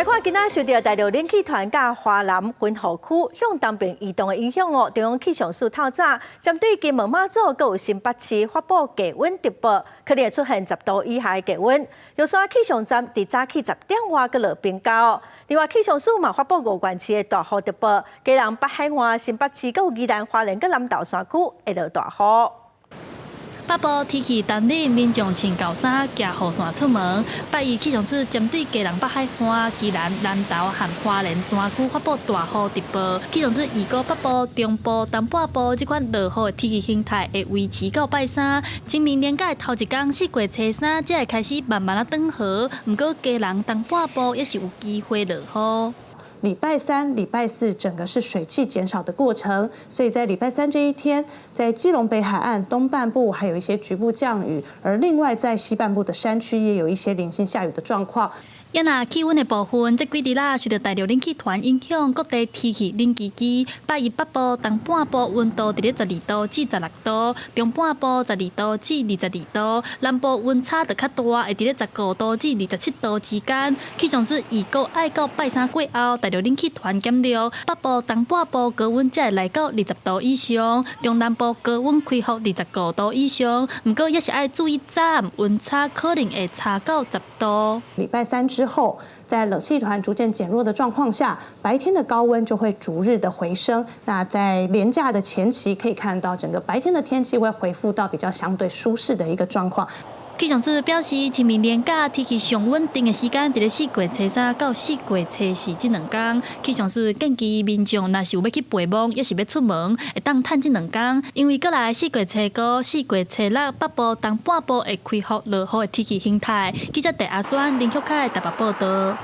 来看今仔受到大陆冷气团甲华南军河区向东边移动的影响哦，中央气象署透早针对金门马祖佮有新北市发布低温特报，可能会出现10度以下的低温。玉山气象站伫早起10点外佮落冰高哦。另外，气象署嘛发布5县市的大雨特报，基隆、北海岸、新北市佮有宜兰花莲佮南投山区会落大雨。 北部天气单日，民众穿厚衫、骑雨伞出门。北宜气象署针对基隆、北海岸、宜兰、南投和花莲山区发布大雨特报。气象署预估北部、中部、东半部这款落雨的天气形态会维持到拜三。清明年假头一天4月初3，才会开始慢慢转雨。不过基隆东半部也是有机会落雨。 礼拜三、礼拜四整个是水汽减少的过程，所以在礼拜三这一天，在基隆北海岸东半部还有一些局部降雨，而另外在西半部的山区也有一些零星下雨的状况。 也那气温的部分，这几日啦，受到大陆冷气团影响，各地天气冷叽叽。北宜北部、东半部温度伫咧12度至16度，中半部12度至22度，南部温差就较大，会伫咧15度至27度之间。气象署预估爱到拜三过后，大陆冷气团减弱，北部、东半部高温才会来到20度以上，中南部高温恢复25度以上。不过也是爱注意早晚温差可能会差到10度。礼拜三之后，在冷气团逐渐减弱的状况下，白天的高温就会逐日的回升。那在连假的前期，可以看到整个白天的天气会恢复到比较相对舒适的一个状况。 气象署表示，清明年假天气上稳定的时间，伫咧4月初3到4月初4这2天。气象署建议民众，若是有要去陪梦，也是要出门，会当趁这2天，因为过来4月初5、4月初6，北部、东半部会恢复落雨的天气形态。记者戴阿轩、林旭凯台北报道。